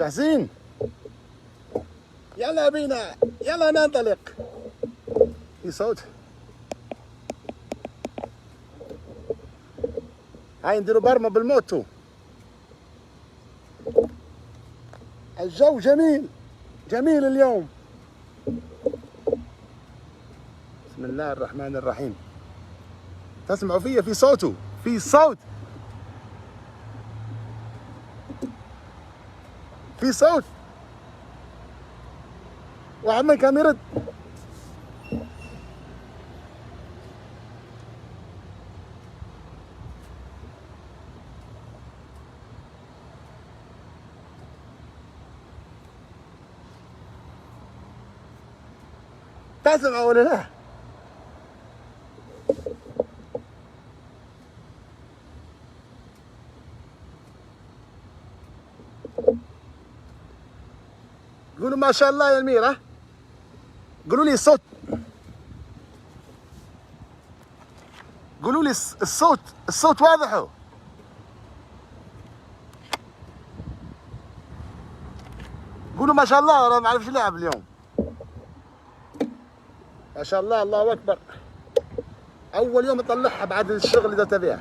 تحسين، يلا بينا، يلا ننطلق. في صوت. هاي نديروا برمة بالموتو. الجو جميل جميل اليوم. بسم الله الرحمن الرحيم. تسمعوا فيه؟ في صوته، في صوت، في صوت. واحد من كان يرد. تسمعوا ولا لا؟ قولوا ما شاء الله يا الميرة. قولوا لي الصوت، قولوا لي الصوت واضح هو. قولوا ما شاء الله. انا ما اعرفش لعب اليوم. ما شاء الله، الله اكبر. اول يوم اطلعها بعد الشغل اللي درت فيها.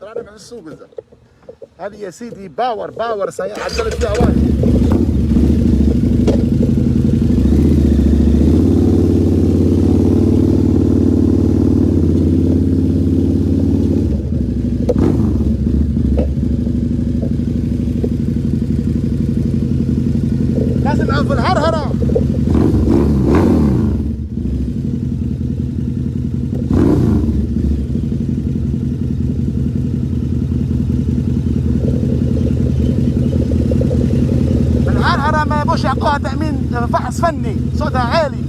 طلعنا في السوق هذا. هذه يا سيدي باور سيارة عدلت فيها واجد. لازم في الهرهرة. الهرهرة ما يبوش يعطوها تأمين فحص فني، صوتها عالي.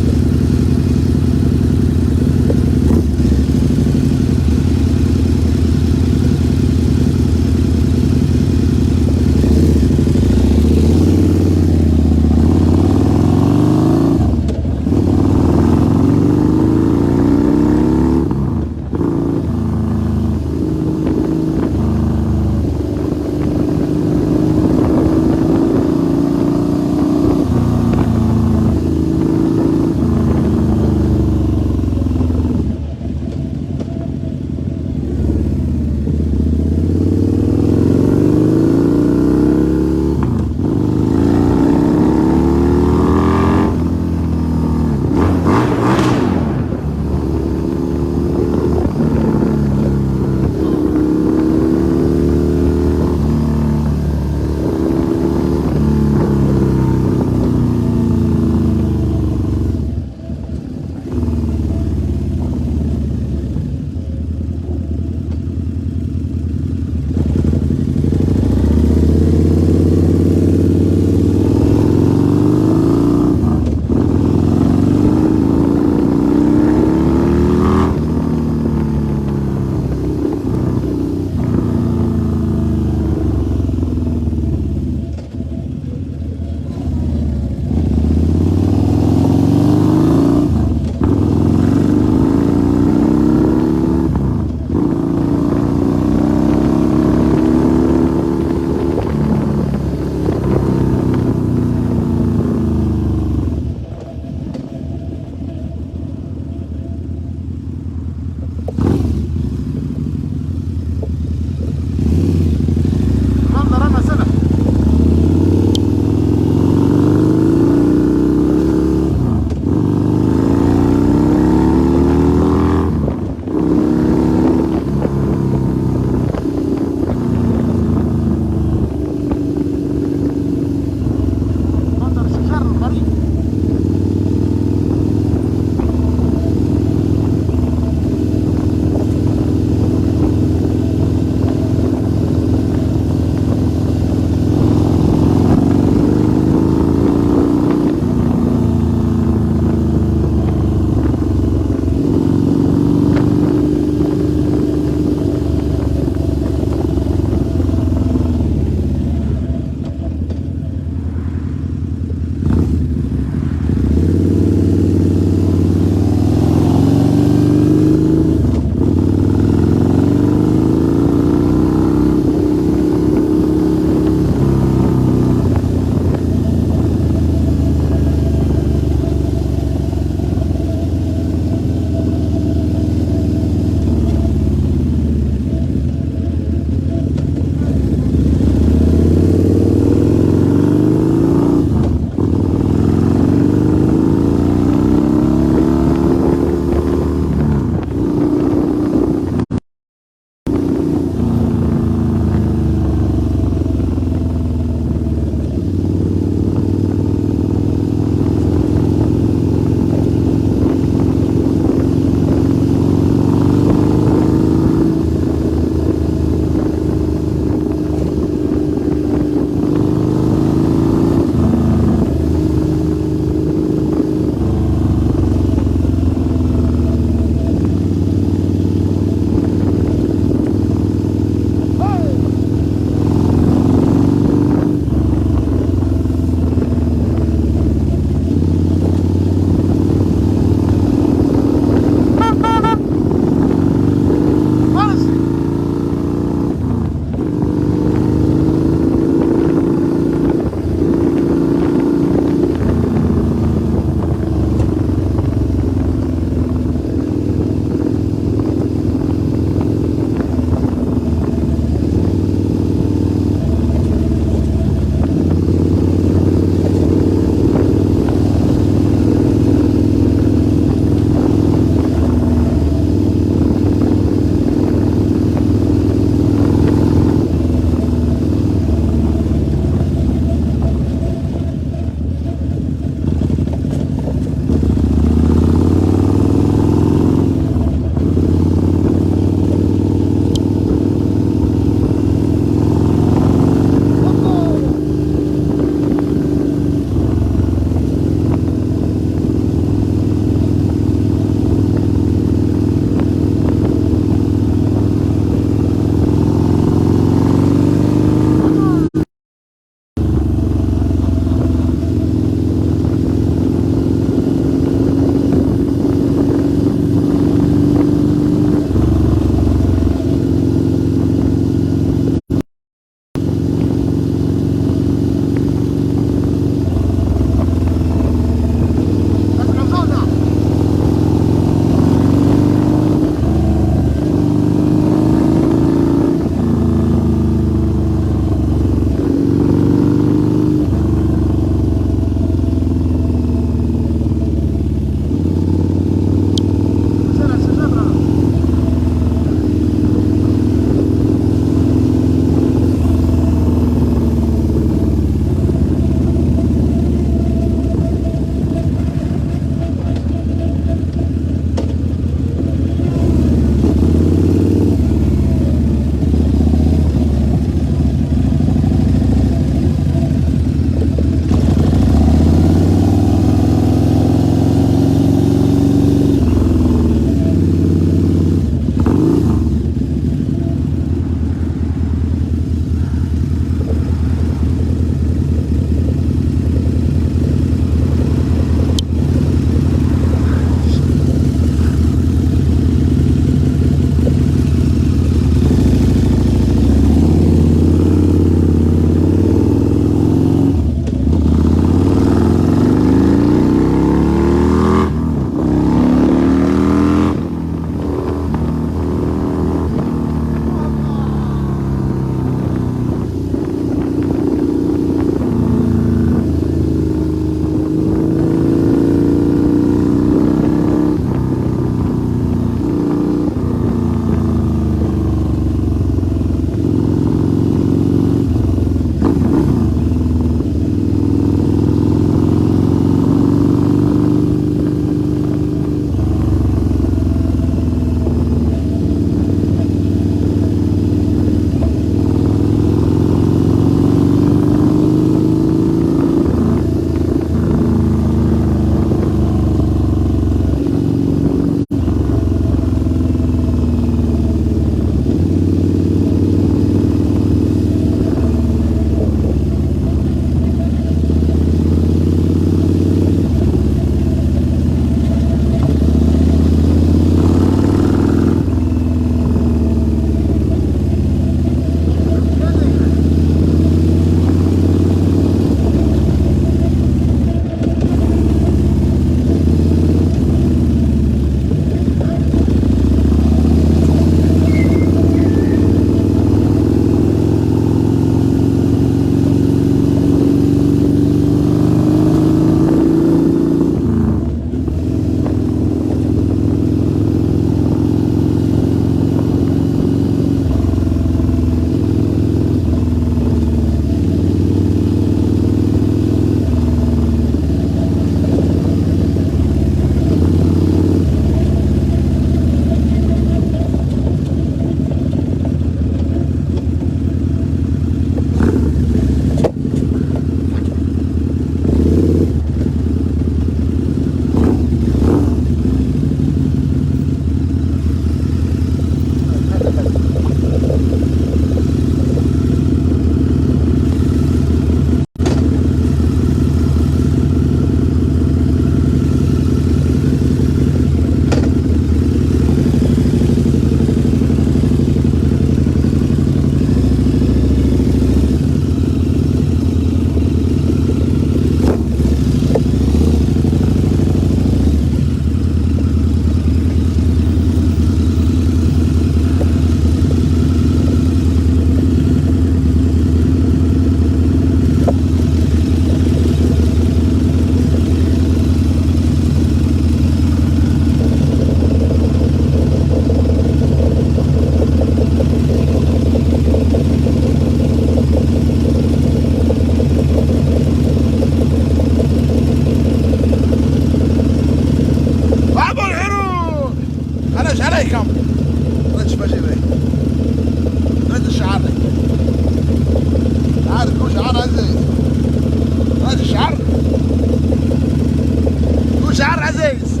عزيز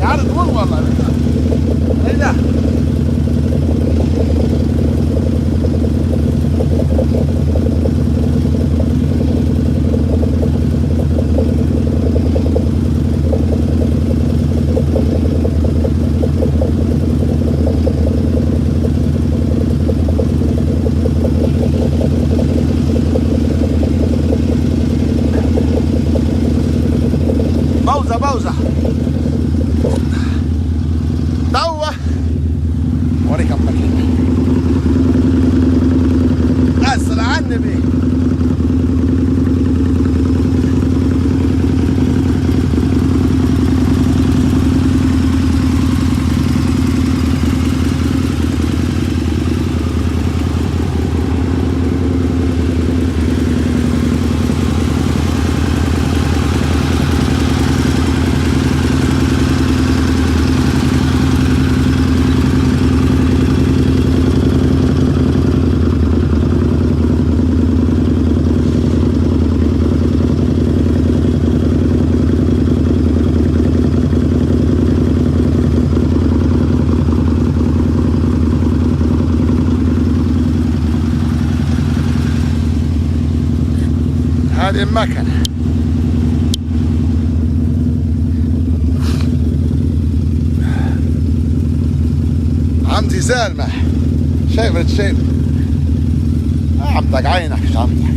يا عرض والله ايه ده باوزة توه وريك المكينة الصلاة على النبي هذه المكنة عمتي سالمة شايف عمتك عينك ايش عمتك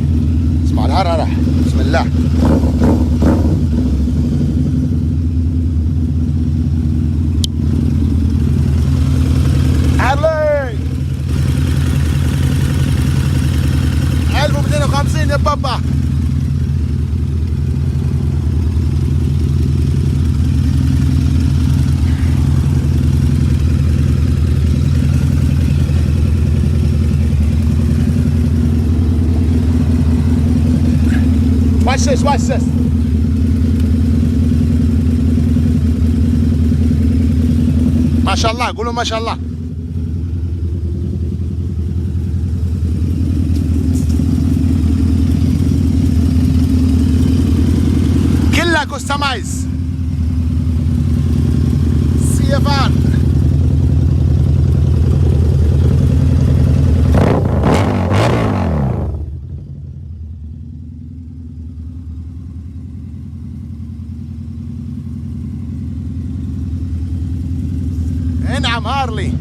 اسمع الهرهرة بسم الله علي 1250 يا بابا watch this ما شاء الله قولوا ما شاء الله كلها كوستمايز سيفان انعم هارلي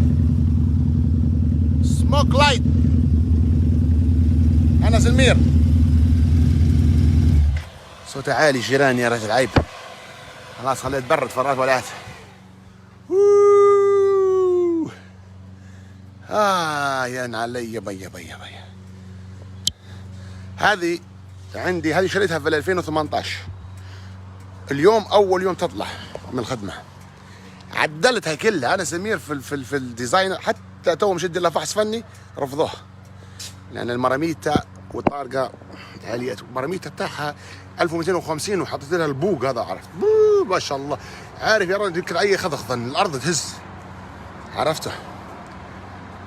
سموك لايت انا سلمير صوت عالي جيران يا رجل عيب خلاص خليت برد فرات ولات يا علي يبا هذه عندي هذه شريتها في 2018 اليوم اول يوم تطلع من الخدمه عدلتها كلها انا سمير في الديزاين حتى تو مشد لها فحص فني رفضوها لان المراميتا والطارقه عاليه المراميتا بتاعها 1250 وحطيت لها البوق هذا عرفت ما شاء الله عارف يا رجل يمكن اي خضخضن الارض تهز عرفته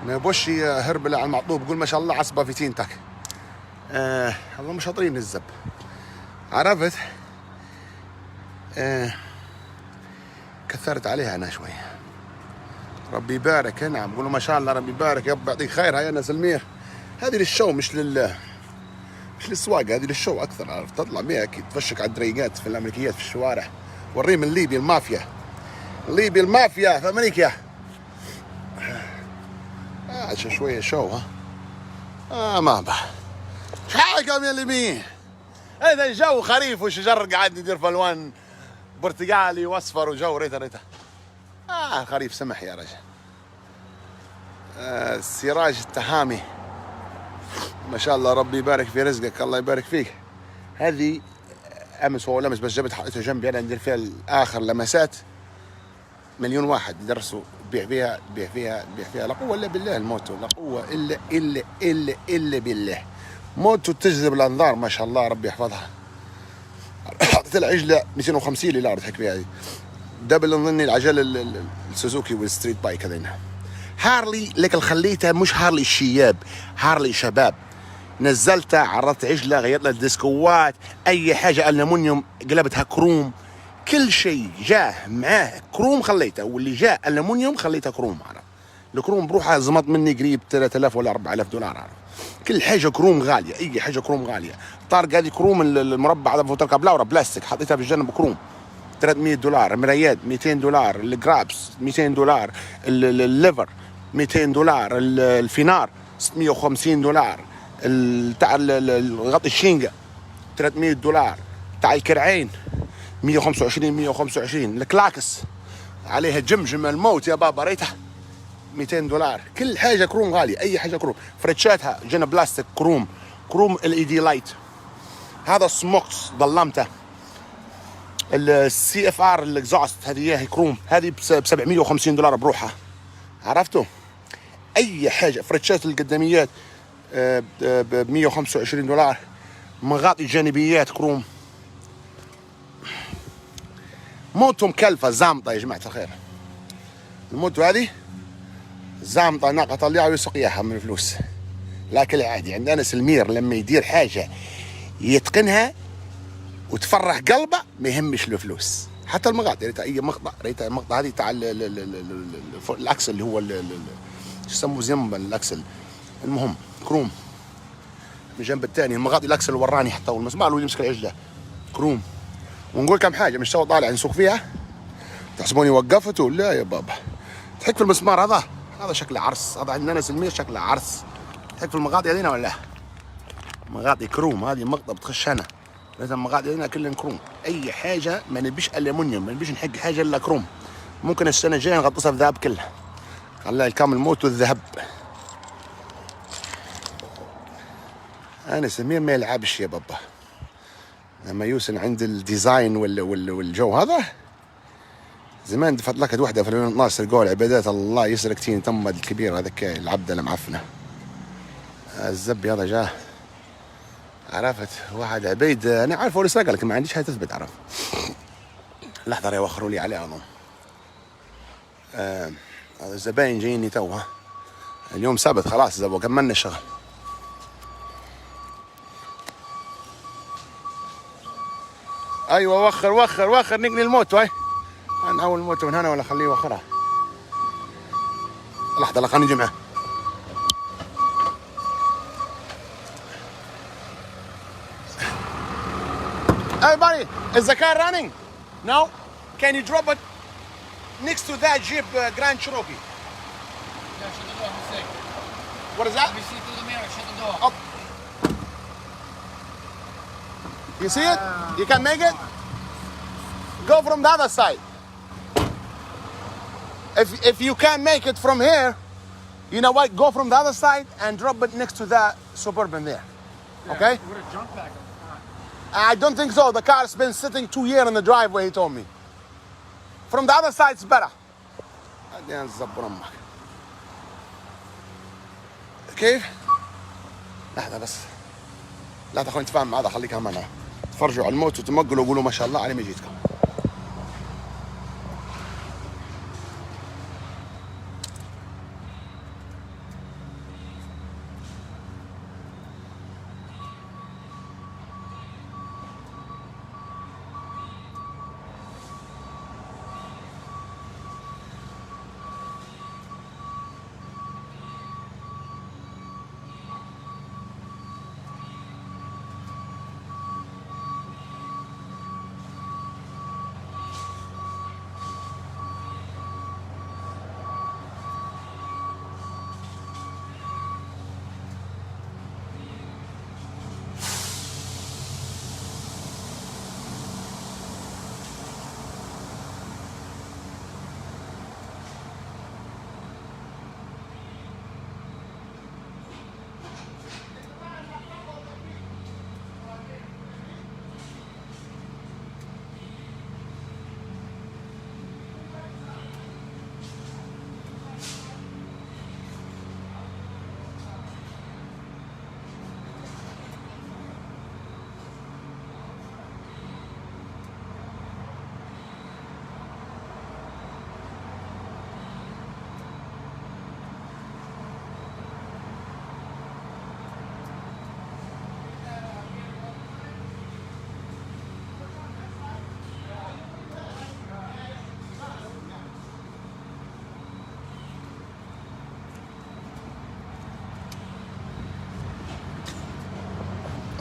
ما يبوش هربل على المعطوب بقول ما شاء الله عصبه في تينتك الله مش شاطرين الزب عرفت كثرت عليها انا شوي ربي يبارك نعم قولوا ما شاء الله ربي يبارك يا رب يعطيك خير هاي انا سلميه هذه للشو مش للسواق هذه للشو اكثر عرفت تطلع بيها تفشك على الدريقات في الامريكيات في الشوارع وريهم الليبي المافيا في امريكا شويه شو ما بح حاكم يا ليبيين هذا الجو خريف والشجر قاعد يدير في الوان برتقالي واصفر وجو ريته خريف سمح يا رجل السراج التهامي ما شاء الله ربي يبارك في رزقك الله يبارك فيك هذه امس ولا امس بس جبت حطيتها جنبي انا ندير فيها اخر لمسات مليون واحد يدرسوا بيع فيها لا قوه الا بالله الموتو لا قوه الا بالله موتو تجذب الانظار ما شاء الله ربي يحفظها حطيت لها عجله 250 اللي تحكي فيها هذه دبل نظني العجل السوزوكي والستريت بايك هذين هارلي لك خليتها مش هارلي الشياب هارلي شباب نزلتها، عرضت عجله، غيرت لها الديسكوات، اي حاجه المونيوم قلبتها كروم، كل شيء جاه معاه كروم خليته، واللي جاء المونيوم خليته كروم. عرف الكروم بروحها زمط مني قريب 3000 ولا 4000 دولار. عرف كل حاجه كروم غاليه، اي حاجه كروم غاليه. طارق هذه كروم المربع هذا فوتر كابلاوره بلاستيك، حطيتها في الجنب كروم 300 دولار، مرايات 200 دولار، الجرابس 200 دولار، الليفر 200 دولار، الفينار 650 دولار، تاع غطي الشينجا 300 دولار، تاع الكرعين 125 الكلاكس عليها جمجم الموت يا بابا ريتها 200 دولار. كل حاجه كروم غاليه، اي حاجه كروم. فريتشاتها جنب بلاستيك كروم، كروم LED لايت. هذا السموكس ظلمته. السي اف ار الاكزوست هذه هي كروم، هذه ب 750 دولار بروحها. عرفتوا؟ اي حاجه. فريتشات القداميات ب 125 دولار. مغاطي جانبيات كروم. موتو مكلفه زامطه يا جماعه الخير. الموتو هذه زامطه، ناقه طليعه ويسوق اياها من الفلوس. لكن عادي عند انس المير لما يدير حاجه يتقنها وتفرح قلبه ما يهمش له فلوس. حتى المقاطع ريتها اي مقطع، ريتها المقطع هذه تاع الاكسل اللي هو شو يسموه جنب الاكسل. المهم كروم من جنب الثاني المقاطع الاكسل وراني حتى والمسمار اللي يمسك العجله كروم. ونقول كم حاجه مش تو طالع نسوق فيها تحسبوني وقفته. لا يا بابا تحك في المسمار هذا شكله عرس. هذا عندنا ناس المير شكله عرس. تحك في المقاطع هذينا ولا مقاطع كروم. هذه مقطع بتخش هنا لازم مقاطع هنا كلها كروم. اي حاجه ما نبيش المونيوم، ما نبيش نحق حاجه الا كروم. ممكن السنه الجايه نغطسها بذهب كلها. خليها الكامل موت والذهب. انا سمير ما يلعبش يا بابا. لما يوسن عند الديزاين والجو هذا زمان دفعت لك وحده في 2012 قول عبادات الله يسرك تين تم الكبير هذاك العبده المعفنه. الزبي هذا جاه عرفت واحد عبيد انا عارفه ولا سرق لكن ما عنديش حاجه تثبت. عرف لحظه يوخروا لي عليه اظن. الزباين جايين توها اليوم سبت خلاص زبوا كملنا الشغل. ايوه وخر نقني الموت. هاي نحول الموت من هنا ولا خليه يوخرها. لحظه خليني نجي معه. Hey buddy, is the car running? No? Can you drop it next to that Jeep Grand Cherokee? Yeah, shut the door, I'm sick. What is that? Let me see through the mirror, shut the door. Up. You see it? You can make it? Go from the other side. If you can't make it from here, you know what? Go from the other side and drop it next to that Suburban there. Yeah, Okay? With a junk bag. I don't think so. The car's been sitting 2 years in the driveway, he told me. From the other side, it's better. بعدين زبر امك. كيف؟ لحظة بس. لا تاخذ نتفاهم مع هذا خليك معنا. تفرجوا على الموت وتمقلوا وقولوا ما شاء الله على ما جيتكم.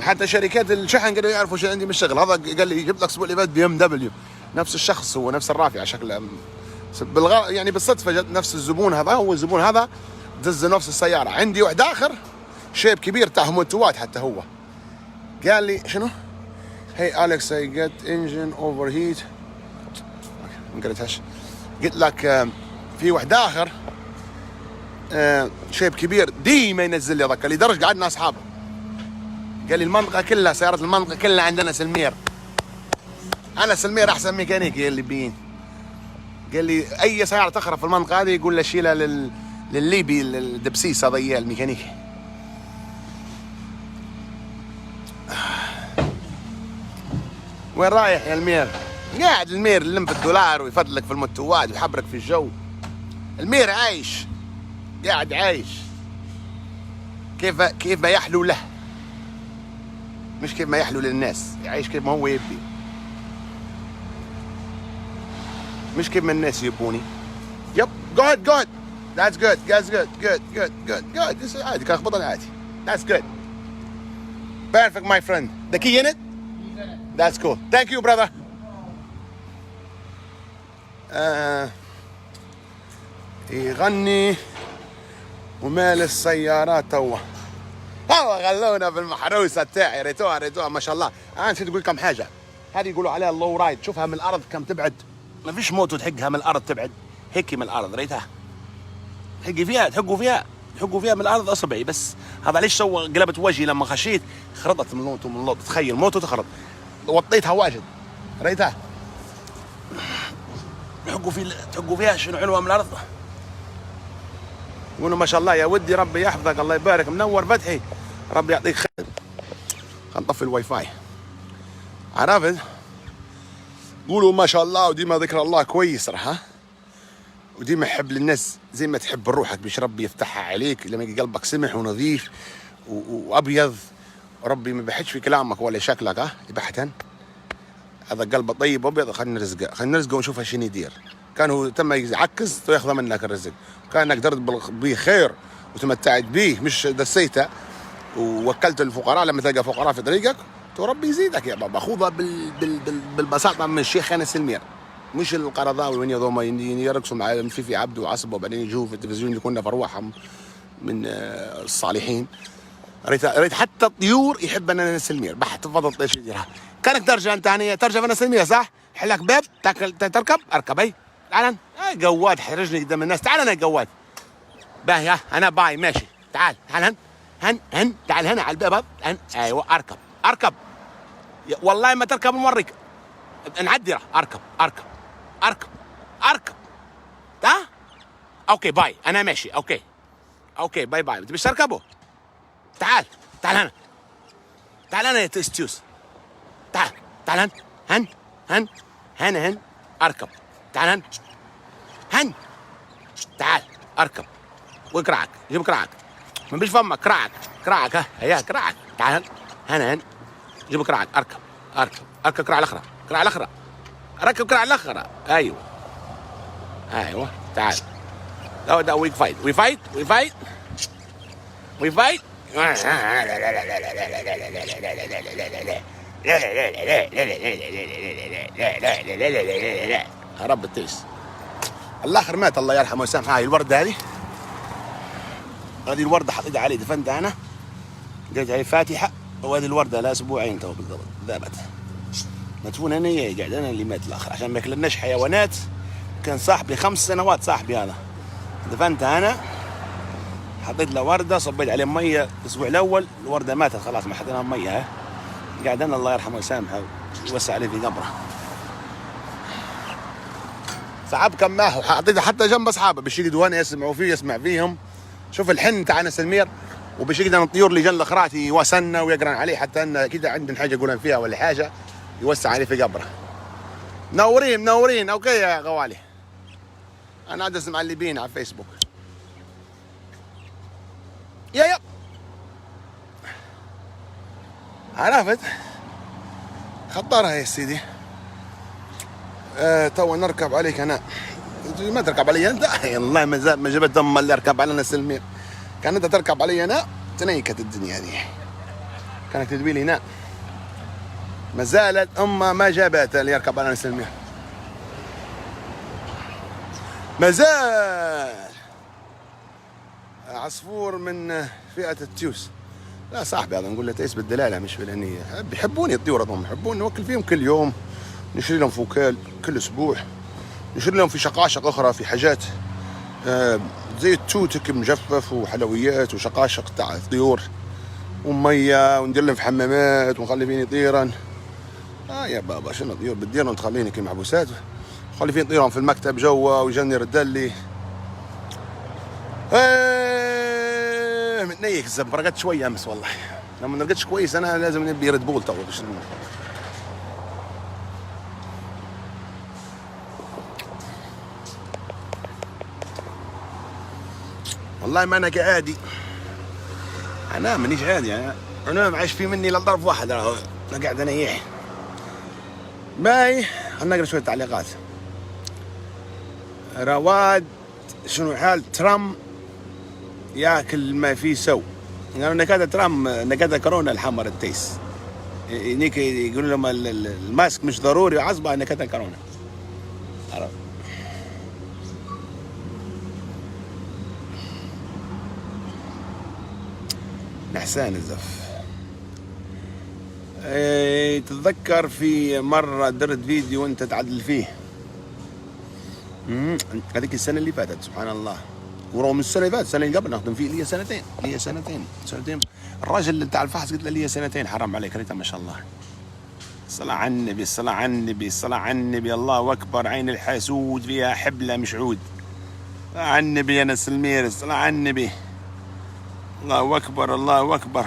حتى شركات الشحن قالوا يعرفوا شو عندي من الشغل. هذا قال لي جبت لك الاسبوع اللي فات BMW، نفس الشخص هو، نفس الرافعه شكله يعني بالصدفه جت نفس الزبون هذا، هو الزبون هذا دز نفس السياره. عندي واحد اخر شيب كبير تاع موتوات حتى هو قال لي شنو؟ هي اليكس اي جيت انجن اوفر هيت، ما قلتهاش. قلت لك في واحد اخر شيب كبير ديما ينزل لي ذاك لدرجه قعدنا اصحابه. قال لي المنطقه كلها، سيارات المنطقه كلها عندنا سلمير. انا سلمير احسن ميكانيكي اللي بين. قال لي اي سياره تخرب في المنطقه هذه يقول له شيلها للليبي الدبسيس هذا اياه الميكانيكي. وين رايح يا المير؟ قاعد المير يلم في الدولار ويفضلك في الموتوات ويحبرك في الجو. المير عايش، قاعد عايش كيف ما يحلو له، مش كيف ما يحلو للناس. يعيش كيف ما هو يبي، مش كيف ما الناس يبوني. يب good that's good this عادي، كان خبطني عادي. that's good perfect my friend. the key in it that's cool thank you brother. يغني ومال السيارات توه. غلونا بالمحروسه تاعي، ريتوها ما شاء الله. انا نسيت اقول لكم حاجه. هذه يقولوا عليها اللو رايد، شوفها من الارض كم تبعد. ما فيش موتو تحقها من الارض تبعد هيك من الارض، ريتها حقي فيها، تحقوا فيها من الارض اصبعي بس. هذا ليش سوى قلبت وجهي لما خشيت، خرطت من موتو تخيل موتو تخرط، وطيتها واجد، ريتها تحقوا فيها شنو حلوه من الارض. قولوا ما شاء الله يا ودي، ربي يحفظك، الله يبارك، منور فتحي، ربي يعطيك خير. خلينا نطفي الواي فاي. عرفت؟ قولوا ما شاء الله، وديما ذكر الله كويس راح، وديما حب للناس زي ما تحب لروحك، باش ربي يفتحها عليك لما يجي قلبك سمح ونظيف وابيض. ربي ما بيحكش في كلامك ولا شكلك بحتا. هذا قلبه طيب وابيض. خلينا نرزقه ونشوف شنو يدير. كان هو تم يعكس وياخذ منك الرزق، كانك درت به خير وتمتعت به، مش دسيته ووكلت الفقراء. لما تلقى فقراء في طريقك ربي يزيدك يا بابا. خذها بالبساطه من الشيخ انس المير، مش القرضاوي وين يضوما يرقصوا مع في عبده وعصبه وبعدين يجوا في التلفزيون يكون في ارواحهم من الصالحين. ريت حتى الطيور يحب انس المير. بحت تفضل ايش يديرها. كانك ترجع انت هنيه ترجع انس المير صح؟ حلك باب تركب اركب. اي تعال قواد حرجني قدام الناس. تعال انا قواد باهي انا باي ماشي. تعال هن تعال هنا على الباب هن. ايوه اركب والله ما تركب نوريك نعدي. اركب اوكي باي انا ماشي. اوكي باي تبيش تركبه؟ تعال هنا يا تستيوس. تعال هن اركب. تعال هن تعال اركب وكراعك جيب كراعك ما بيش فمك كراعك هيا كراعك. تعال هن جيب كراعك اركب كراع الاخرى ركب كراع الاخرى. ايوه تعال. ده وي فايت رب التيس. الاخر مات الله يرحمه ويسامحه. هاي الورده هذه الورده حطيتها عليه دفنتها انا، قلت عليه فاتحه. وهذه الورده لها اسبوعين تو بالضبط ذابت. مدفون انا قاعد انا اللي مات الاخر عشان ما ياكلناش حيوانات. كان صاحبي 5 سنوات صاحبي هذا. دفنتها انا، حطيت له ورده، صبيت عليه ميه الاسبوع الاول، الورده ماتت خلاص ما حطيناها ميه. قاعد انا الله يرحمه ويسامحه ويوسع عليه في قبره. صعب كم معه حطيته حتى جنب اصحابه باش يقعدوا يسمعوا فيه يسمع فيهم. شوف الحن تاع انس المير، وباش يقدر الطيور اللي جن الاخرات يواسنا ويقرن عليه حتى ان كذا عندنا حاجه يقولون فيها ولا حاجه يوسع عليه في قبره. منورين اوكي يا غوالي. انا ادرس مع الليبيين على فيسبوك. يب عرفت خطرها يا سيدي. تو نركب عليك انا. ما تركب علي انت والله ما جبت دم اللي اركب على انس المير. كان انت تركب علي انا تنيكت الدنيا هذه. كانت تدوي لي هنا. ما زالت أمه ما جابت اللي يركب على سلمير. ما زال عصفور من فئة التيوس. لا صاحبي هذا نقول له تيس بالدلالة مش بالهنية. بيحبوني الطيور هذول، يحبون نوكل فيهم كل يوم، نشري لهم فوكال كل أسبوع، نشري لهم في شقاشق أخرى في حاجات زي التوتك مجفف وحلويات وشقاشق تاع الطيور ومية، وندير لهم في حمامات ونخلي فيني طيرا. يا بابا شنو طيور بتديرهم تخليني كي محبوسات، خلي فيني طيرهم في المكتب جوا ويجني يردلي. متنيك الزب، رقدت شوي امس والله، لما ما رقدتش كويس انا لازم نبي ريد بول تو. والله ما انا قاعدي، انا مانيش عادي، انا ما عايش في مني الا ظرف واحد، انا قاعد انيح. باي خلنا نقرا شويه تعليقات. رواد شنو حال ترامب ياكل ما فيه سو. قالوا نكاد ترامب نكاد كورونا الحمر التيس، هنيك يقولوا لهم الماسك مش ضروري عصبه نكاد كورونا. عرفت. نحسان الزف. تتذكر في مرة درت فيديو وانت تعدل فيه هذيك السنة اللي فاتت سبحان الله، ورغم السنة اللي فاتت السنة اللي قبل نخدم فيه لي سنتين. الراجل اللي بتاع الفحص قلت له لي سنتين، حرام عليك ريتها ما شاء الله. الصلاة على النبي، الصلاة على النبي، الصلاة على النبي، الله أكبر. عين الحاسود فيها حبلة مش عود. على النبي يا ناس المير، الصلاة على النبي. الله أكبر، الله أكبر،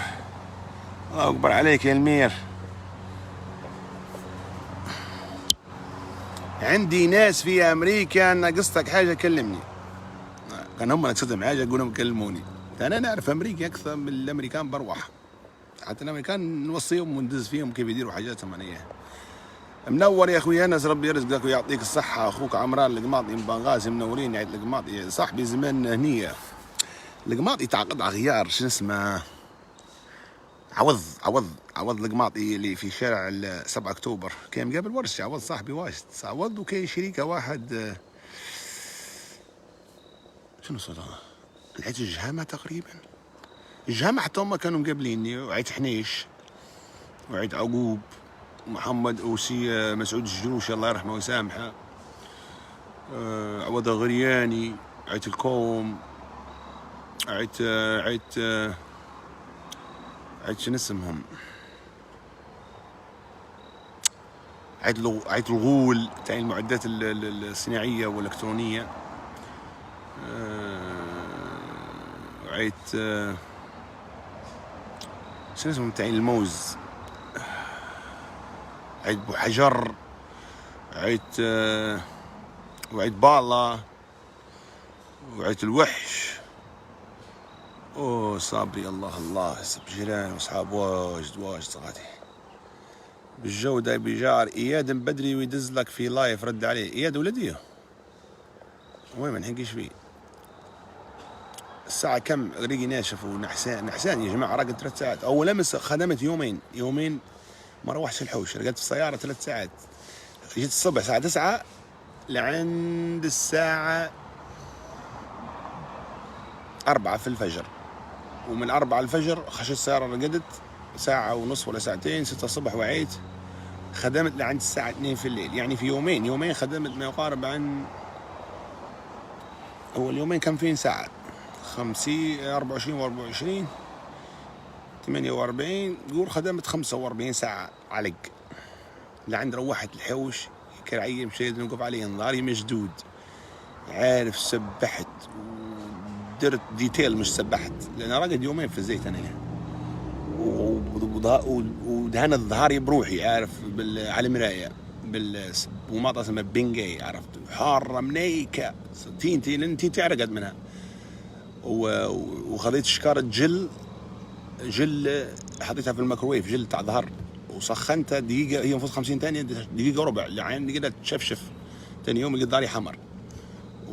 الله أكبر عليك يا المير. عندي ناس في أمريكا ناقصتك حاجة كلمني. كان هم ناقصتهم حاجة يقولوا كلموني. أنا نعرف أمريكا أكثر من الأمريكان بروح. حتى الأمريكان نوصيهم وندز فيهم كيف يديروا حاجاتهم. أنا منور يا أخوي أنس، ربي يرزقك ويعطيك الصحة. أخوك عمران القماطي من بنغازي منورين. يعيد القماطي صاحبي زمان هنية. القماطي تاع قطع غيار شنو اسمه؟ عوض القماطي اللي في شارع 7 أكتوبر كان قبل ورش. عوض صاحبي واجد عوض، وكاين شريكه واحد شنو صدق العيد الجهامة تقريبا. الجهامة حتى هم كانوا مقابليني، وعيد حنيش وعيد عقوب محمد أوسي مسعود الجنوشي الله يرحمه ويسامحه، عوض الغرياني، عيد الكوم، عيد شنو اسمهم، عيد الغول تاع المعدات الصناعية والإلكترونية، عيد شنو اسمهم تاع الموز، عيد بوحجر، وعيد بالا، وعيد الوحش. اوه صابري الله الله، جيران واصحاب واجد صغاتي بالجودة بجار. اياد من بدري ويدز لك في لايف رد عليه. اياد ولديه وين ما نحكيش فيه. الساعة كم ريقي ناشف ونحسان يا جماعة راقد 3 ساعات. أول أمس خدمت يومين ما روحش الحوش، رقدت في السيارة 3 ساعات. جيت الصبح الساعة 9 لعند الساعة 4 في الفجر، ومن 4 الفجر خشيت السيارة رقدت ساعة ونص ولا ساعتين. 6 الصبح وعيت خدمت لعند الساعة 2 في الليل. يعني في يومين خدمت ما يقارب عن أول يومين كم فين ساعة 24 و24 48 قول خدمت 45 ساعة علق. لعند روحت الحوش كرعية مشيت نوقف عليه نظاري مشدود. عارف سبحت ودرت ديتيل مش سبحت، لأن راقد يومين في الزيت أنا ودهنت ظهري بروحي عارف على المراية وماطة اسمها بنجي عرفت حارة منيكة تين تعرقد منها. وخذيت شكارة جل حطيتها في الميكروويف، جل تاع ظهر، وسخنتها دقيقة. هي المفروض 50 ثانية، دقيقة وربع لعين قدرت تشفشف. ثاني يوم لقيت ظهري حمر،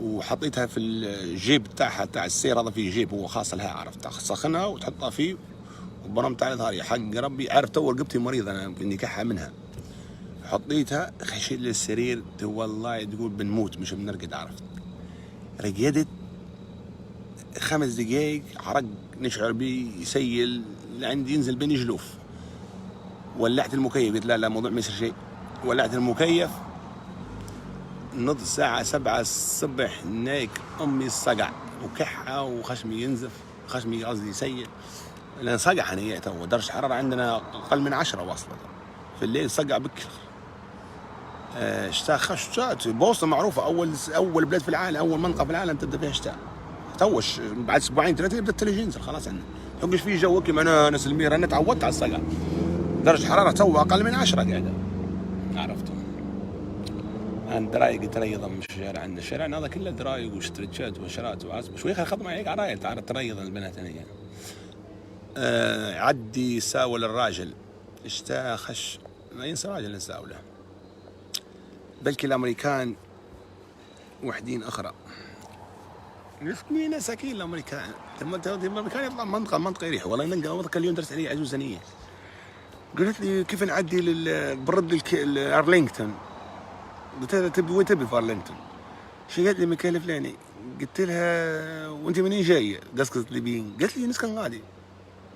وحطيتها في الجيب تاعها تاع السير. هذا فيه جيب هو خاص لها عرفت، تسخنها وتحطها فيه وبرمت على ظهري حق ربي. عارف تو رقبتي مريض انا في نكحها منها، حطيتها خشيت للسرير والله تقول بنموت مش بنرقد. عرفت رقدت 5 دقايق عرق نشعر بي يسيل عندي ينزل بيني جلوف. ولعت المكيف، قلت لا موضوع ما يصير شيء. ولعت المكيف نض الساعة 7 الصبح نايك أمي الصقع وكحة وخشمي ينزف، خشمي قصدي يسيل لأن صقع. أنا تو درجة الحرارة عندنا أقل من 10 واصلة في الليل، صقع بكر. شتاء خشات. بوسطن معروفة أول بلاد في العالم، أول منطقة في العالم تبدأ فيها شتاء. توش بعد 2 3 يبدأ الثلج ينزل خلاص. عندنا حقش فيه جو كما أنا سلمير، أنا تعودت على الصقع. درجة الحرارة تو أقل من 10 قاعدة. عرفتوا عن درايق تريض من الشارع. عندنا الشارع هذا كله درايق وشتريتشات وشرات وعزب. شوي خذ معي عرايل تعرف تريض البنات هنا يعني. عدي ساول الراجل اشتاء خش ما ينسى راجل نساوله. بلكي الامريكان وحدين اخرى مسكين ساكين الامريكان. الامريكان يطلع منطقه يريح. والله نلقى منطقه اليوم درست عليه عجوز ثانيه قالت لي كيف نعدي برد ارلينغتون. قلت لها تبي وين تبي في ارلينغتون؟ شي قالت لي مكان الفلاني. قلت لها وانت منين جايه؟ قصقصت ليبيين. قالت لي نسكن غادي.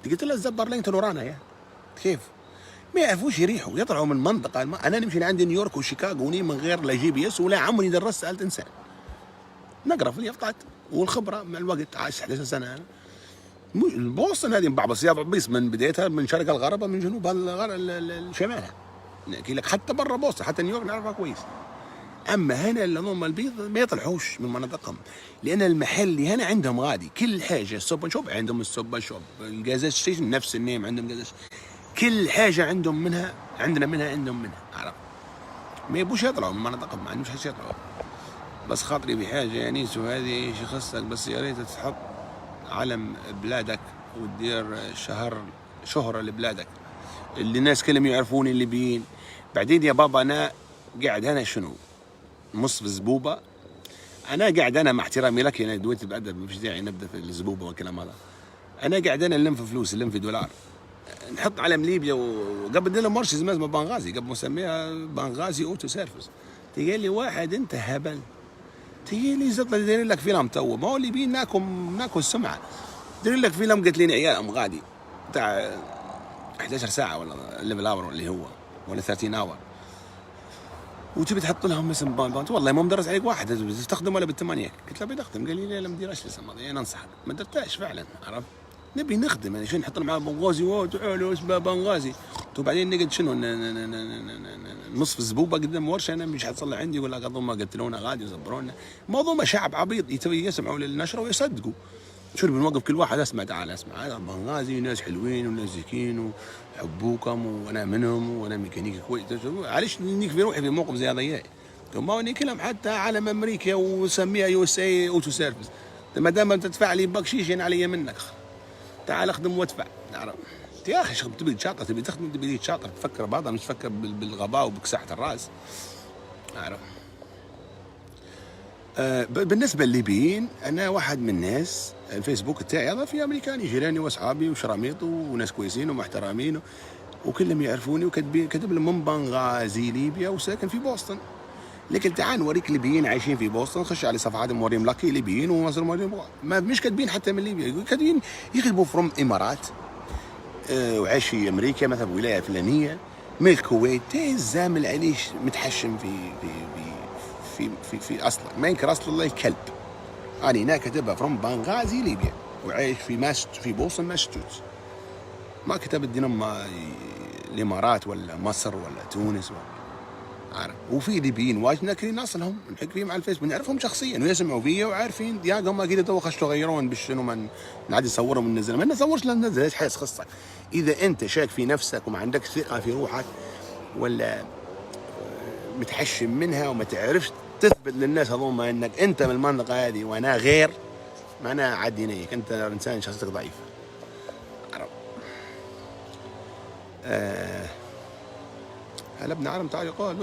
قلت لها الزب ارلينغتون ورانا يا كيف؟ ما يعرفوش يريحوا يطلعوا من منطقه انا نمشي لعند نيويورك وشيكاغو وني من غير لا GPS ولا عمري درست سالت انسان. نقرا في اليافطات والخبره مع الوقت. عايش 11 سنه انا. بوسطن هذه مبعبص يا بعبيص من بدايتها من شرق الغرب من جنوب الشمالها. نحكي لك حتى برا بوسطن حتى نيويورك نعرفها كويس. اما هنا اللي هم البيض ما يطلعوش من مناطقهم لان المحلي هنا عندهم غادي كل حاجه. السوبر شوب عندهم السوبر شوب، الجازات ستيشن نفس النيم عندهم جازات، كل حاجه عندهم منها عندنا منها عندهم منها. عرف ما يبوش يطلعوا من مناطقهم، ما عندهمش حاجه يطلعوا. بس خاطري بحاجه يا نيس وهذه شي خصك بس يا ريت تحط علم بلادك وتدير شهره لبلادك اللي الناس كلهم يعرفوني الليبيين. بعدين يا بابا انا قاعد هنا شنو مصف زبوبه. انا قاعد انا مع احترامي لك انا دويت بادب مش داعي نبدا في الزبوبه والكلام هذا. انا قاعد انا نلم في فلوس نلم في دولار نحط علم ليبيا وقبل لنا مرشد اسمه بنغازي قبل مسميها بنغازي اوتو سيرفيس. تقول لي واحد انت هبل تقول لي زبط دايرين لك فيلم تو ما هو الليبيين ناكل السمعه. دايرين لك فيلم قلت لي عيالهم غادي بتاع 11 ساعه ولا الليفل اور اللي هو ولا 13 اور وتبي تحط لهم اسم بانت. والله ما مدرس عليك واحد تستخدم ولا بالثمانيه. قلت له بنخدم. قال لي لا ما ديرش لسه انا انصحك ما درتاش فعلا. عرفت نبي نخدم يعني شنو نحط معاه بنغازي تعالوا اسمه بنغازي وبعدين نقعد شنو نصف الزبوبه قدام ورشه. انا مش حتصلح عندي ولا قضوا قتلونا غادي وزبرونا. موضوع شعب عبيط يسمعوا للنشره ويصدقوا. شو بنوقف كل واحد اسمع تعال اسمع هذا بنغازي ناس حلوين وناس ذكيين ويحبوكم وانا منهم وانا ميكانيكي كويس. علاش نيك في روحي في موقف زي هذا اياه؟ ما هو كلام حتى علم امريكا وسميها USA اوتو سيرفيس. ما دام انت تدفع لي بقشيش علي منك تعال اخدم وادفع. يا اخي شغل تبي تشاطر تبي تخدم تبي تشاطر تفكر بعضها مش تفكر بالغباء وبكساحه الراس. اعرف بالنسبه للليبيين انا واحد من الناس الفيسبوك تاعي هذا في امريكاني جيراني واصحابي وشراميط وناس كويسين ومحترمين وكلهم يعرفوني وكاتبين كتب لهم من بنغازي ليبيا وساكن في بوسطن. لكن تعال نوريك ليبيين عايشين في بوسطن خش على صفحات موريم لاكي ليبيين ومصر موريم ما مش كاتبين حتى من ليبيا كاتبين يكتبوا فروم امارات وعايش في امريكا مثلا ولايه فلانيه من الكويت. الزامل عليش متحشم في اصله ما ينكر اصل الله الكلب. انا هنا كتبها فروم بنغازي ليبيا وعايش في بوسطن ماساتشوستس. ما كتب الدينما الامارات ولا مصر ولا تونس عارف. وفي ليبيين واجد ناكرين اصلهم نحكي فيهم على الفيسبوك نعرفهم شخصيا ويسمعوا فيا وعارفين يا هم اكيد تو خشوا يغيرون بشنو من نعدي نصورهم وننزلهم. ما نصورش لا ننزل ايش حاس خصك. اذا انت شاك في نفسك وما عندك ثقه في روحك ولا متحشم منها وما تعرفش تثبت للناس هذوما انك انت من المنطقه هذه وانا غير ما انا عدينيك انت انسان شخصيتك ضعيفه. هل ابن عالم تعليقات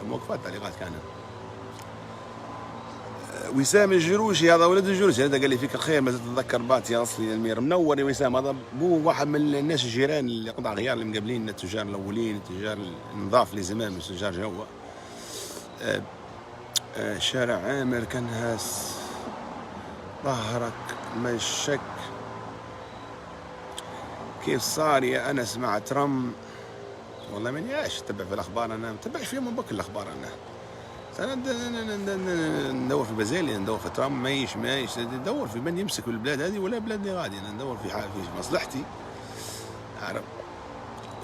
موقفات تعليقات كانت وسام الجروشي، هذا ولد الجروشي، هذا قال لي فيك الخير، ما تتذكر بات يا اصلي يا المير. منور يا وسام، هذا بو واحد من الناس الجيران اللي قطع غيار اللي مقابلين، التجار الاولين، التجار النظاف اللي زمان مش تجار جوا. شارع عامر كنهاس، ظهرك مشك. كيف صار يا انس مع ترامب؟ والله مانيش اتبع في الاخبار، انا ما متبعش فيهم من بكل الاخبار. انا ندور في بازيلي، ندور في ترامب، مايش ندور في من يمسك البلاد هذه ولا بلادنا غادي. انا ندور في مصلحتي. عارف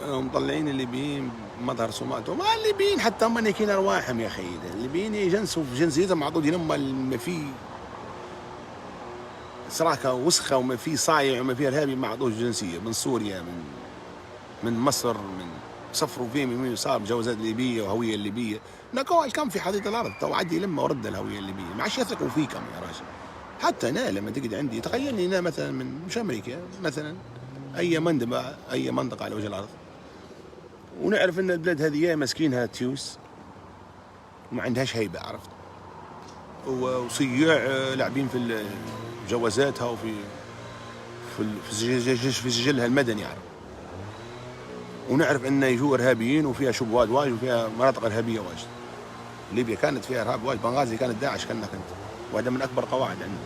مطلعين الليبيين مظهر سمعتهم، ما الليبيين حتى هم ناكين ارواحهم يا اخي. الليبيين يجنسوا في جنسيتهم معطودين، هم ما في سراكه وسخه وما في صايع وما في ارهابي ما عطوش جنسيه. من سوريا، من مصر، من صفروا فيه من صار جوازات ليبيه وهويه ليبيه. نقول كم في حديقه الارض تو عدي لما ورد الهويه الليبيه، ما عادش يثقوا فيكم يا راجل. حتى انا لما تقعد عندي تخيلني انا مثلا من مش امريكا مثلا، اي منطقه على وجه الارض، ونعرف ان البلاد هذه يا مسكينها تيوس وما عندهاش هيبه، عرفت، وصياع لاعبين في جوازاتها وفي في سجلها المدني، عرفت. ونعرف ان يجوا ارهابيين وفيها شبهات واجد وفيها مناطق ارهابيه واجد. ليبيا كانت فيها ارهاب واجد، بنغازي كانت داعش كانك انت، واحده من اكبر قواعد عندنا.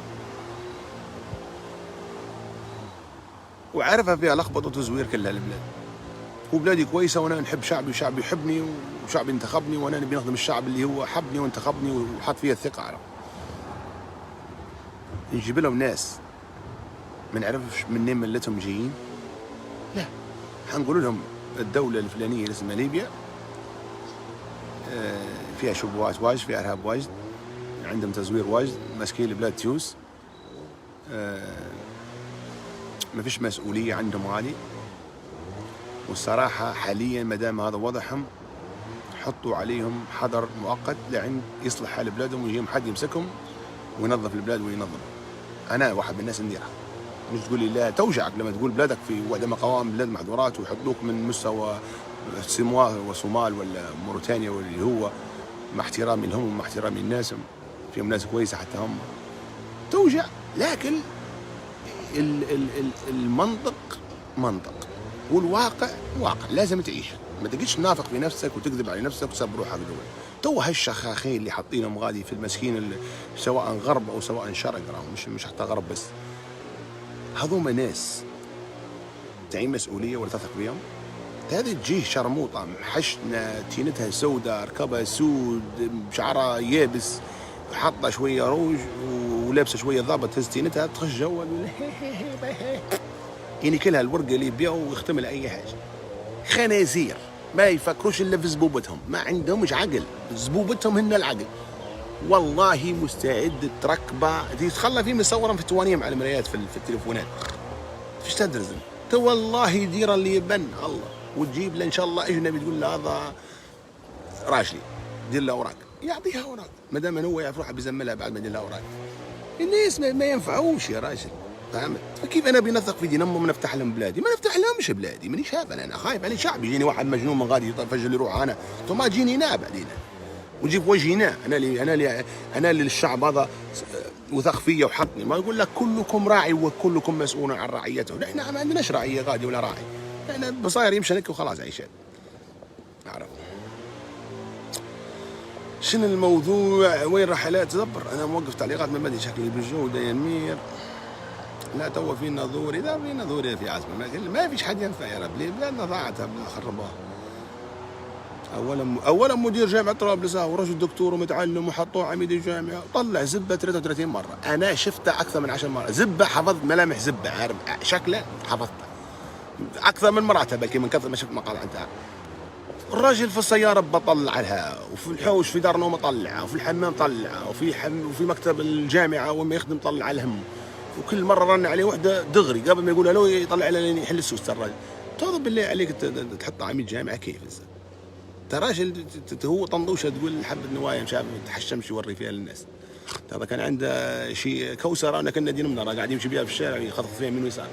وعارفها فيها لخبطه وتزوير كلها البلاد. وبلادي كويسه وانا نحب شعبي وشعبي يحبني وشعبي انتخبني، وانا نبي نخدم الشعب اللي هو حبني وانتخبني وحط فيها الثقه. عرف نجيب لهم ناس ما نعرفش منين ملتهم جايين، لا حنقول لهم الدوله الفلانيه اللي اسمها ليبيا فيها شبهات واجد، فيها ارهاب واجد، عندهم تزوير واجد، ماسكين البلاد تيوس، ما فيش مسؤوليه عندهم غادي. والصراحه حاليا ما دام هذا وضعهم، حطوا عليهم حظر مؤقت لعند يصلح حال بلادهم ويجيهم حد يمسكهم وينظف البلاد وينظم. انا واحد من الناس نديرها. مش تقول لي لا، توجعك لما تقول بلادك في عندما قوام بلاد محظورات ويحطوك من مستوى سيموا وصومال ولا موريتانيا واللي هو، مع احترامي لهم ومع احترامي الناس، فيهم ناس كويسه حتى هم، توجع. لكن المنطق منطق والواقع واقع، لازم تعيشه. ما تجيش نافق في نفسك وتكذب على نفسك وتسب روحك دول. تو هالشخاخين اللي حاطينهم غادي في المسكين، سواء غرب او سواء شرق، مش حتى غرب بس، هذوما ناس تعين مسؤوليه ولا تثق بهم؟ هذه تجيه شرموطه محشنه، تينتها سوداء، ركبها سود، شعرها يابس، حاطه شويه روج ولابسه شويه ضابط، تهز تينتها تخش جوا يعني كلها الورقه اللي يبيعوا ويختمل اي حاجه. خنازير ما يفكروش الا في زبوبتهم، ما عندهمش عقل، زبوبتهم هن العقل. والله مستعد تركبه تتخلى فيه مصورا في التوانيم على المرايات في التليفونات. فيش تدرزن والله يدير اللي يبن الله، وتجيب له ان شاء الله اجنبي تقول له هذا راشلي دير له اوراق، يعطيها اوراق ما دام هو يعرف روحه بيزملها بعد ما يدير له اوراق. الناس ما ينفعوش يا راجل، فهمت؟ فكيف انا بنثق في دين امهم ونفتح لهم بلادي؟ ما نفتح لهمش بلادي، مانيش شايف انا خايف على شعبي. يجيني واحد مجنون من غادي يفجر يروح انا، ثم ما تجيني هنا بعدين ونجيب وجهي هنا. انا اللي الشعب هذا وثق فيا وحطني. ما يقول لك كلكم راعي وكلكم مسؤول عن رعيته؟ نحن ما عندناش رعيه غادي ولا راعي، احنا بصاير يمشي لك وخلاص عيشان. اعرف شنو الموضوع؟ وين رحلات زبر؟ انا موقف تعليقات ما بدي شكلي بالجوده يا امير. لا تو في نظوري، اذا في نظوري في عزمه ما فيش حد ينفع يا رب. ليه بلادنا ضاعتها خربوها. اولا مدير جامعه طرابلس ورجل دكتور ومتعلم وحطوه عميد الجامعه، طلع زبه 33 مره. انا شفتها اكثر من 10 مرات. زبه حفظت ملامح زبه، عارف شكله حفظتها اكثر من مرات بلكي من كثر ما شفت مقاطع انتهى. الراجل في السياره بطلع لها، وفي الحوش في دار نوم طلعها، وفي الحمام طلعها، وفي مكتب الجامعه وما يخدم طلع الهم. وكل مره رن عليه وحده دغري قبل ما يقول الو يطلع لنا يحل السوس. الراجل تفضل بالله عليك تحط عميد جامعه كيف؟ راجل هو طنطوشه تقول حبه نوايا مش عارف تحشمش يوري فيها للناس. هذا كان عنده شيء كوسره، انا كنا دين مناره قاعد يمشي بها في الشارع يخطف فيها من ويسار.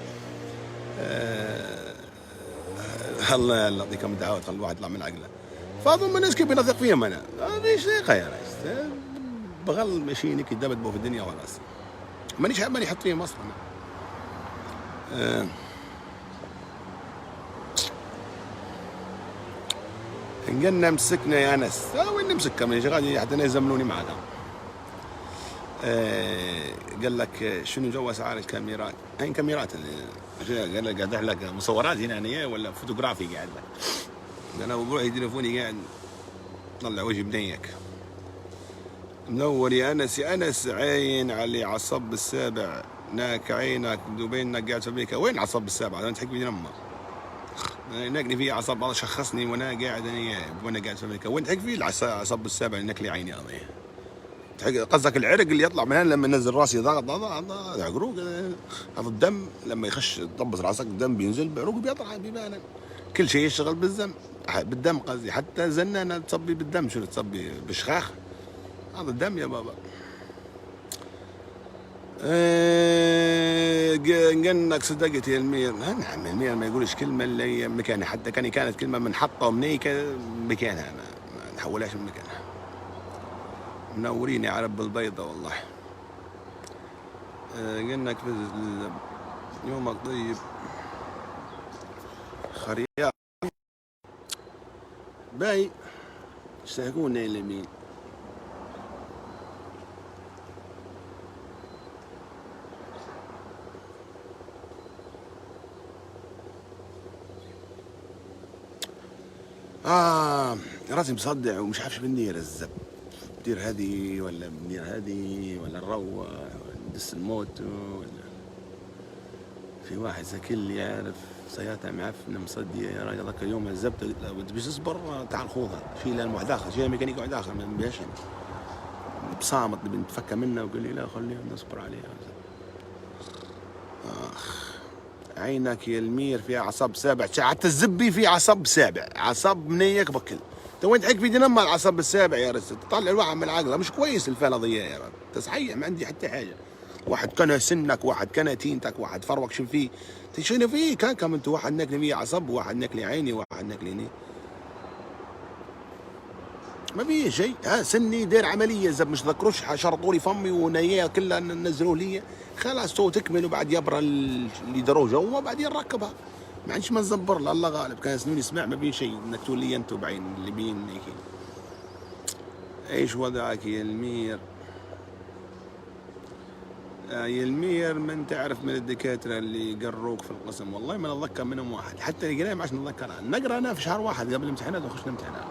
الله يعطيكم الدعوات، خلي الواحد يطلع من عقله. فاظن الناس كيف بنثق فيهم انا؟ ما فيش ثقه يا ريس. بغل ماشيينك يدبدبوا في الدنيا وخلاص. ماني حط فيهم اصلا. قلنا مسكنا يا انس، وين نمسك من غادي حتى يزملوني معنا. قال لك شنو جو اسعار الكاميرات؟ اين كاميرات؟ قال لك قاعد لك مصورات هنا يعني ولا فوتوغرافي قاعد لك؟ انا بروح تليفوني قاعد طلع وجهي بنيك. منور يا انس، يا انس عين علي عصب السابع ناك عينك دوبينك قاعد في امريكا. وين عصب السابع؟ انا تحكي لي ناقني فيه عصب، الله شخصني وانا قاعد وانا قاعد في امريكا. وين تحكي فيه العصب السابع اللي نكلي عيني الله؟ قصدك العرق اللي يطلع من هنا لما ينزل راسي ضغط عروق. هذا الدم لما يخش يطبس راسك الدم بينزل بعروق بيطلع بيبان. كل شيء يشتغل بالدم قصدي، حتى زنانه تصبي بالدم. شنو تصبي بشخاخ؟ هذا الدم يا بابا. قنك صدقت يا المير. نعم المير ما يقولش كلمه اللي هي مكانها، حتى كانت كلمه منحطه ومنيكه مكانها، ما نحولهاش من مكانها. منورين يا عرب البيضة والله. قلناك يومك طيب. خرياء باي اشتهقونا الى مين؟ راسي مصدع ومش عارف شو بندير. الزب بندير هذه ولا بندير هذه ولا نروح ولا ندس الموت ولا في واحد ساكن يعرف سيارته معفنه مصديه يا راجل. ذاك اليوم الزبده قلت له بدي تصبر تعال خذها شيلها المعداخل شيلها ميكانيكا معداخل ما نبيهاش بصامت نبي نتفكى منها. وقال لي لا خليها نصبر عليها. عينك يا المير فيها عصب سابع، حتى الزبي فيه عصب سابع، عصب منيك بكل. انت وين تحك في دينما العصب السابع يا رجل؟ تطلع الواحد من العقله مش كويس الفلضيه يا رجل. تصحيح ما عندي حتى حاجه. واحد كان سنك، واحد كان تينتك، واحد فروك شو فيه شنو فيه كان انتوا واحد ناكل فيه عصب وواحد ناكل عيني وواحد ناكل هني. ما فيه شيء. سني دير عمليه زب مش ذكروش شرطوا لي فمي ونياه كلها نزلوا لي خلاص تو تكمل وبعد يبرى اللي دروجه وبعدين نركبها. ما عندش ما نزبر له الله غالب. كان سنوني يسمع ما بين شيء نكتوا لي انتوا بعين اللي بين هيك. ايش وضعك يا المير؟ يا المير من تعرف من الدكاتره اللي قروك في القسم؟ والله ما نتذكر منهم واحد، حتى اللي قرينا ما عادش نتذكرها. نقرا انا في شهر واحد قبل الامتحانات ونخش الامتحانات.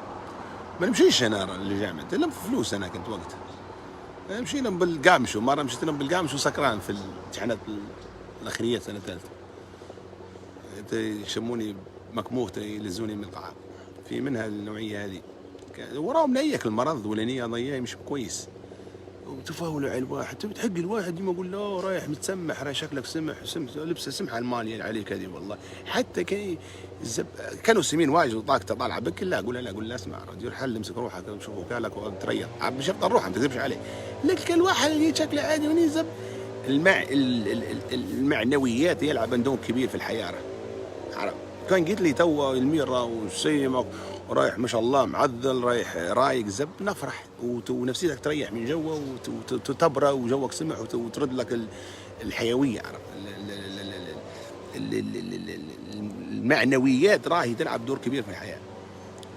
ما نمشيش انا الجامعه الا فلوس. انا كنت وقتها نمشي لهم بالقامش، ومره مشيت لهم بالقامش وسكران في الامتحانات الاخيريه سنه ثالثه. يشموني مكموه يلزوني من القاعه. في منها النوعيه هذه وراهم نيك المرض ولا نيه ضياء مش كويس. وتفاولوا على الواحد تحق الواحد ديما يقول له رايح متسمح رايح شكلك سمح لبسه سمحه الماليه عليك هذه والله. حتى كانوا سمين واجد وطاقته طالعه بك. لا اقول لا اسمع رجل حل امسك روحك شوف وكالك وتريح مش يفضل روحه ما تكذبش عليه. لكن الواحد اللي شكله عادي ونيزب المعنويات يلعب عندهم كبير في الحياه. عرب كان قلت لي تو الميرة وسيمك ورايح ما شاء الله معذل رايح رايق زب نفرح ونفسيتك تريح من جوا وتبرى وجوك سمح وترد لك الحيويه. عرف المعنويات راهي تلعب دور كبير في الحياه.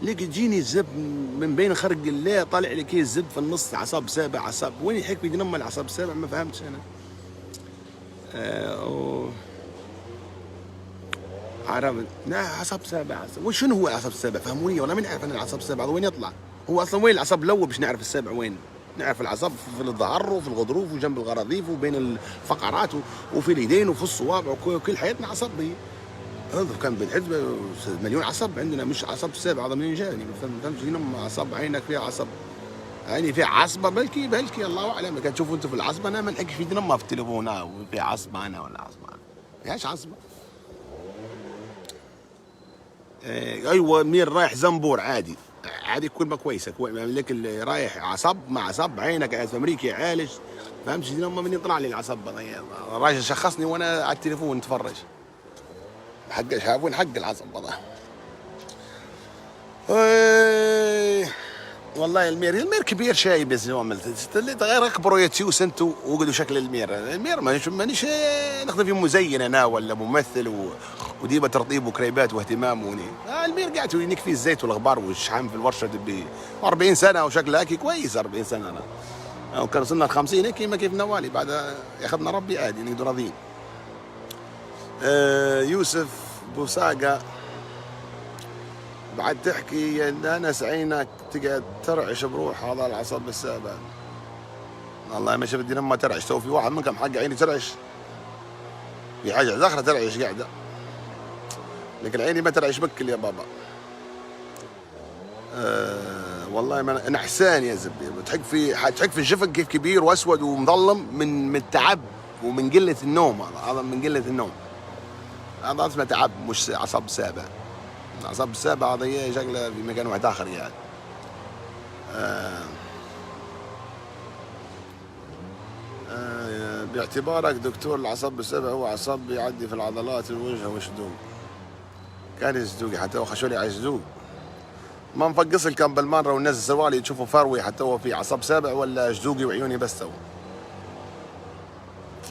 ليك تجيني الزب من بين خرق الله طالع لك الزب في النص عصب سابع عصب. وين يحك في دنما العصب السابع؟ ما فهمتش انا. عرفت؟ لا عصب سابع وشنو هو العصب السابع؟ فهموني والله ما نعرف انا العصب السابع وين يطلع. هو اصلا وين العصب الاول باش نعرف السابع وين؟ نعرف العصب في الظهر وفي الغضروف وجنب الغراضيف وبين الفقرات وفي اليدين وفي الصوابع وكل حياتنا عصب. انظر كان بالحزب مليون عصب عندنا مش عصب السابع. هذا منين جاني؟ ما فهمتش. هنا عصب عينك فيها عصب عيني فيها عصبه بلكي الله اعلم. كان تشوفوا انتم في العصبه انا ما نحكيش في دنما في التليفون وفي عصبه انا ولا عصبه ما فيهاش عصبه. ايوه مين رايح زنبور عادي كلمه كويسه لك اللي رايح عصب مع عصب عينك قاعد في امريكا يعالج. فهمتش لما من يطلع لي العصب الراجل شخصني وانا على التليفون نتفرج. حق شافون حق العصب هذا. والله المير كبير شايب يا زلمه، غير اكبروا يتيوس انتوا وقعدوا شكل المير مانيش نخدم فيه مزين انا ولا ممثل وديبه ترطيب وكريبات واهتمام المير قاعد نكفي الزيت والغبار والشحام في الورشه دبي 40 سنه وشكله هيك كويس 40 سنه انا وكان وصلنا ال 50 هيك ما كيف نوالي بعد ياخذنا ربي عادي نقدر راضيين. يوسف بوساقه بعد تحكي يا ناس عينك تقعد ترعش بروح هذا العصب السابع. والله ما شفت لما ترعش تو في واحد منكم حق عيني ترعش في حاجه ذاخره ترعش قاعده، لكن عيني ما ترعش بكل يا بابا. والله ما نحسان يا زبي تحك في الجفن كيف كبير واسود ومظلم من التعب ومن قله النوم. هذا من قله النوم، هذا اسمه تعب مش عصب سابع. العصب السابع هذا هي شغله في مكان واحد اخر يعني. باعتبارك دكتور العصب السابع هو عصب يعدي في العضلات الوجه وشدوق. كان يصدوقي حتى هو خشولي على صدوق ما نفقص الكم بالمره وننزل سوالي تشوفوا فروي حتى هو في عصب سابع ولا جدوقي وعيوني بس تو.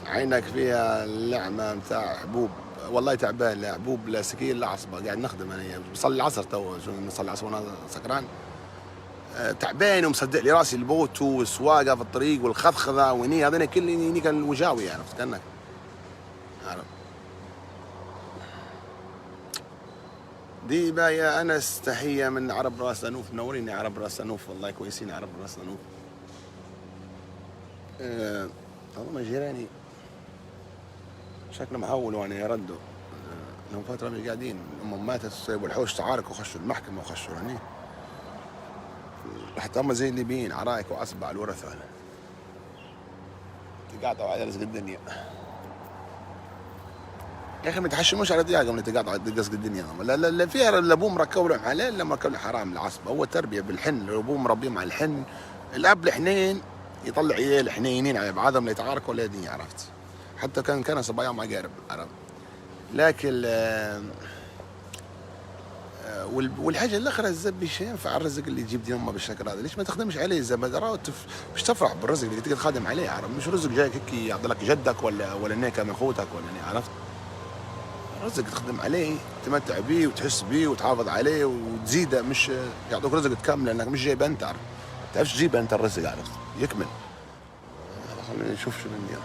عينك فيها اللعمه متاع حبوب والله تعبان، لا حبوب لا سكين لا عصبه قاعد نخدم انا بصلي العصر تو نصلي العصر وانا سكران. تعبان ومصدق لي راسي البوت والسواقه في الطريق والخذخذه ويني هذين كل كان الوجاوي عرفت كانك عرفت. ديبا يا انس تحيه من عرب راس انوف، منورين يا عرب راس انوف والله كويسين يا عرب راس انوف. والله جيراني شكلهم حولوا يعني يردوا لهم فتره مش قاعدين، امهم ماتت سيبوا الحوش تعاركوا وخشوا المحكمه وخشوا هني حتى هم زي الليبيين عرايك وعصبة على الورثه تقاطعوا على رزق الدنيا. يا اخي ما تحشموش على دياقهم اللي تقاطعوا على رزق الدنيا. لا فيها الابوه مركب له حلال لا مركب له حرام. العصبه هو تربيه بالحن، الابوه مربيهم على الحن، الاب الحنين يطلع عيال حنينين على بعضهم لا يتعاركوا ولا الدنيا عرفت. حتى كان صباياهم اقارب عرفت. لكن والحاجه الاخرى الزب مش ينفع الرزق اللي يجيب دين امه بالشكل هذا. ليش ما تخدمش عليه الزبده مش تفرح بالرزق اللي تقدر تخدم عليه عرفت. مش رزق جايك هيك يعطي لك جدك ولا نيكه من اخوتك ولا عرفت. رزق تخدم عليه تمتع به وتحس به وتحافظ عليه وتزيده، مش يعطوك رزق كامل لانك مش جايب انت عرفت. ما تعرفش تجيب انت الرزق عرفت يكمل. خلينا نشوف شو ندير.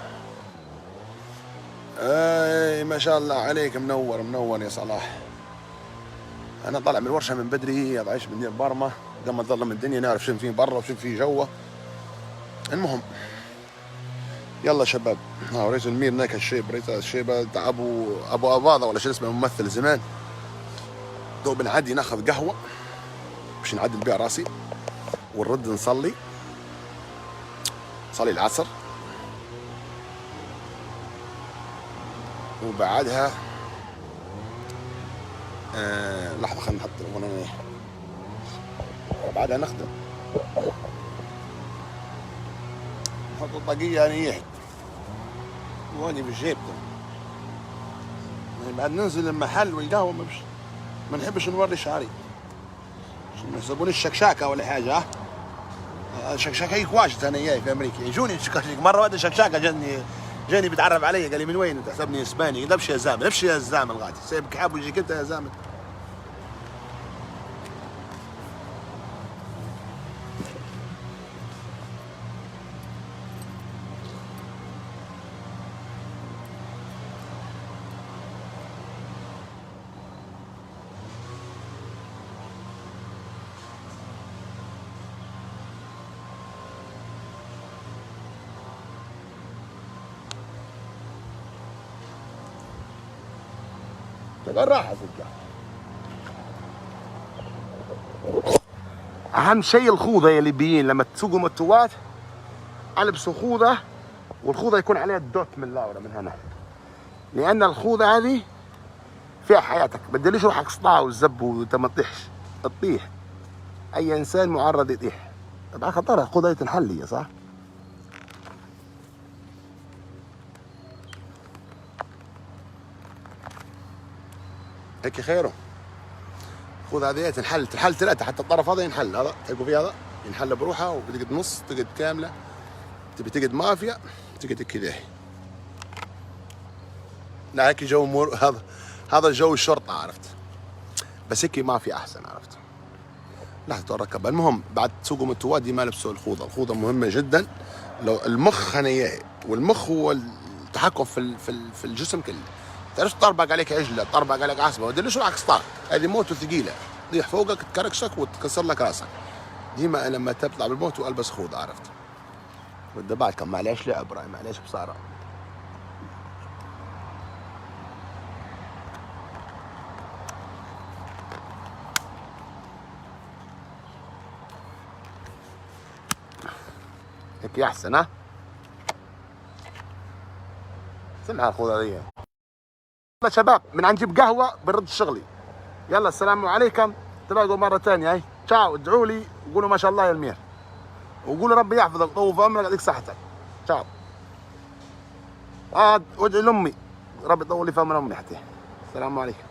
ما شاء الله عليك منور يا صلاح. انا طالع من الورشه من بدري عايش من دير بارما قبل ما تظلم الدنيا نعرف شنو فيه برا وشنو فيه جوا. المهم يلا شباب وريت المير هناك ريت الشيبه تاع ابو اباضه ولا شو اسمه ممثل زمان. دوب نعدي ناخذ قهوه باش نعدل بها راسي ونرد نصلي العصر وبعدها لحظه خلينا نحط تليفوننا وبعدها نخدم نحط الطاقيه نيح واني بالجيب بعد ننزل المحل والقهوه ما نحبش نوري شعري ما يحسبونيش شكشاكه ولا حاجه. شكشاكه هيك واجد انا اياي في امريكا يجوني مره واحده شكشاكه جاني بيتعرف علي قال لي من وين تحسبني اسباني؟ لبش يا زامل لبش يا زامل غادي سايب كعب ويجيك انت يا زامل. راحة أهم شيء الخوذة يا ليبيين لما تسوقوا متوات ألبسوا خوذة والخوذة يكون عليها الدوت من لاورا من هنا لأن الخوذة هذه فيها حياتك. بدليش روحك صداع والزب وأنت ما تطيح. أي إنسان معرض يطيح. طبعا خطرها خوذة تنحل هي صح؟ هيك خيره. خذ هذه تنحل ثلاثة حتى الطرف هذا ينحل. هذا تلقوا فيه هذا ينحل بروحها، وبتقعد نص، تقعد كامله، تبي تقعد مافيا، تقعد كذا. لا هيك جو هذا جو الشرطه، عرفت؟ بس هيك مافيا احسن، عرفت؟ لا تركب. المهم بعد تسوقوا من التوادي ما لبسوا الخوذه. الخوذه مهمه جدا. لو المخ انا اياه، والمخ هو التحكم في الجسم كله. تعرف طربق عليك عجله، طربق عليك عصبه، ودي شو عكس طار، هذه موت ثقيله، تطيح فوقك تكركسك وتكسر لك راسك. ديما لما تطلع بالموت والبس خوذه، عرفت؟ والدبال كان معليش لعب راي، معليش بصاره. هيك احسن. ها سمع الخوذه ذي. يلا شباب، من عن نجيب قهوه بنرد شغلي. يلا السلام عليكم، تلاقوا مره ثانيه. هاي تشاو، ادعوا لي وقولوا ما شاء الله يا المير، وقولوا ربي يحفظك ويطول في عمرك يعطيك صحتك. تشاو. وادعي لامي ربي يطول لي في عمر امي حتى. السلام عليكم.